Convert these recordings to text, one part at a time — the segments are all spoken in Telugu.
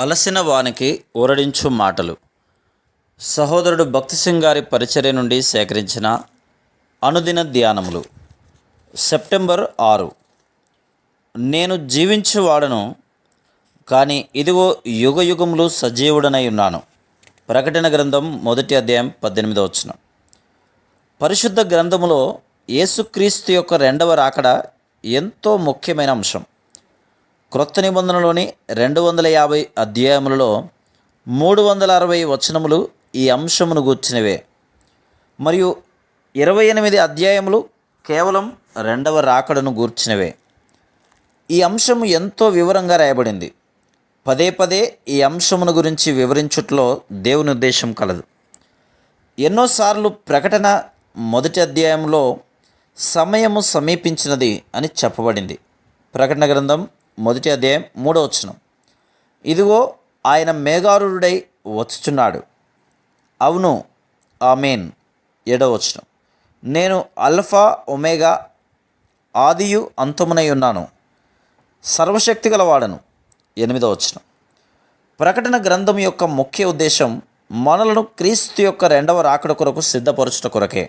అలసిన వానికి ఊరడించు మాటలు. సహోదరుడు భక్తి సింగ్ గారి పరిచర్య నుండి సేకరించిన అనుదిన ధ్యానములు. సెప్టెంబర్ 6. నేను జీవించువాడను, కానీ ఇదిగో యుగయుగములు సజీవుడనై ఉన్నాను. ప్రకటన గ్రంథం 1వ అధ్యాయం 18వ వచనం. పరిశుద్ధ గ్రంథములో యేసుక్రీస్తు యొక్క రెండవ రాకడ ఎంతో ముఖ్యమైన అంశం. క్రొత్త నిబంధనలోని 250 అధ్యాయములలో 360 వచనములు ఈ అంశమును గూర్చినవే, మరియు 28 అధ్యాయములు కేవలం రెండవ రాకడను గూర్చినవే. ఈ అంశము ఎంతో వివరంగా రాయబడింది. పదే పదే ఈ అంశమును గురించి వివరించుట్లో దేవుని ఉద్దేశం కలదు. ఎన్నోసార్లు ప్రకటన 1వ అధ్యాయంలో సమయము సమీపించినది అని చెప్పబడింది. ప్రకటన గ్రంథం 1వ అధ్యాయం 3వ వచనం. ఇదిగో ఆయన మేఘారూఢుడై వచ్చుచున్నాడు. అవును, ఆమేన్. 7వ వచనం. నేను అల్ఫా ఒమేగా, ఆదియు అంతమునై ఉన్నాను, సర్వశక్తి గలవాడను. 8వ వచనం. ప్రకటన గ్రంథం యొక్క ముఖ్య ఉద్దేశం మనలను క్రీస్తు యొక్క రెండవ రాకడ కొరకు సిద్ధపరచుట కొరకే.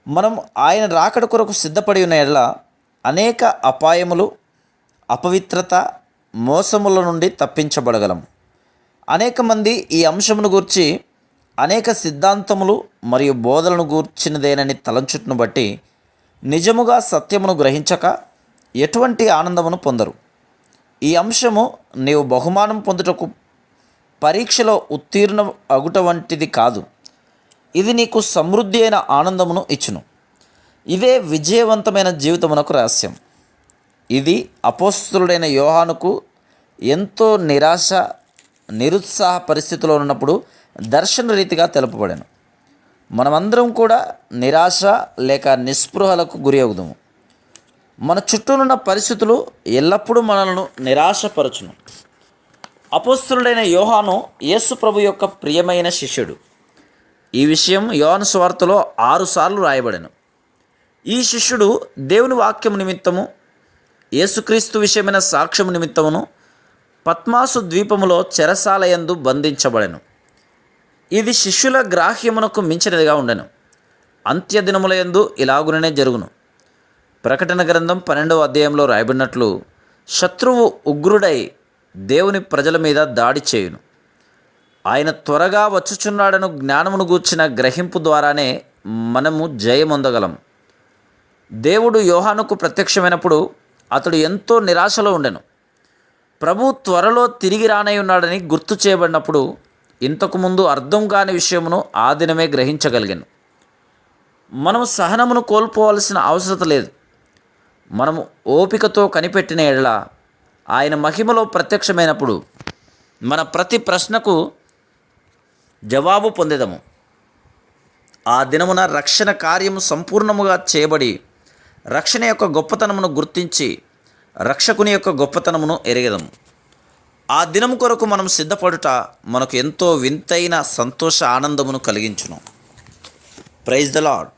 మనం ఆయన రాకడ కొరకు సిద్ధపడి ఉన్న యెడల అనేక అపాయములు, అపవిత్రత, మోసముల నుండి తప్పించబడగలం. అనేక మంది ఈ అంశమును గూర్చి అనేక సిద్ధాంతములు మరియు బోధలను గూర్చినదేనని తలంచుటను బట్టి నిజముగా సత్యమును గ్రహించక ఎటువంటి ఆనందమును పొందరు. ఈ అంశము నీవు బహుమానం పొందుటకు పరీక్షలో ఉత్తీర్ణ అగుట వంటిది కాదు. ఇది నీకు సమృద్ధి అయిన ఆనందమును ఇచ్చును. ఇదే విజయవంతమైన జీవితమునకు రహస్యం. ఇది అపోస్తలుడైన యోహానుకు ఎంతో నిరాశ, నిరుత్సాహ పరిస్థితిలో ఉన్నప్పుడు దర్శన రీతిగా తెలుపబడెను. మనమందరం కూడా నిరాశ లేక నిస్పృహలకు గురి అవుదుము. మన చుట్టూనున్న పరిస్థితులు ఎల్లప్పుడూ మనలను నిరాశపరచును. అపోస్తలుడైన యోహాను యేసు ప్రభు యొక్క ప్రియమైన శిష్యుడు. ఈ విషయం యోహాను సువార్తలో 6 సార్లు రాయబడెను. ఈ శిష్యుడు దేవుని వాక్యము నిమిత్తము, యేసుక్రీస్తు విషయమైన సాక్ష్యము నిమిత్తమును పద్మాసు ద్వీపములో చెరసాలయందు బంధించబడెను. ఇది శిష్యుల గ్రాహ్యమునకు మించినదిగా ఉండెను. అంత్యదినములయందు ఇలాగుననే జరుగును. ప్రకటన గ్రంథం 12వ అధ్యాయంలో రాయబడినట్లు, శత్రువు ఉగ్రుడై దేవుని ప్రజల మీద దాడి చేయును. ఆయన త్వరగా వచ్చుచున్నాడను జ్ఞానమును గూర్చిన గ్రహింపు ద్వారానే మనము జయమొందగలం. దేవుడు యోహానుకు ప్రత్యక్షమైనప్పుడు అతడు ఎంతో నిరాశలో ఉండెను. ప్రభు త్వరలో తిరిగి రానై ఉన్నాడని గుర్తు చేయబడినప్పుడు ఇంతకుముందు అర్థం కాని విషయమును ఆ దినమే గ్రహించగలిగాను. మనము సహనమును కోల్పోవలసిన అవసరం లేదు. మనము ఓపికతో కనిపెట్టిన యెడల ఆయన మహిమలో ప్రత్యక్షమైనప్పుడు మన ప్రతి ప్రశ్నకు జవాబు పొందేదము. ఆ దినమున రక్షణ కార్యము సంపూర్ణముగా చేయబడి రక్షణ యొక్క గొప్పతనమును గుర్తించి రక్షకుని యొక్క గొప్పతనమును ఎరిగెదము. ఆ దినము కొరకు మనం సిద్ధపడుట మనకు ఎంతో వింతైన సంతోష ఆనందమును కలిగించును. Praise the lord.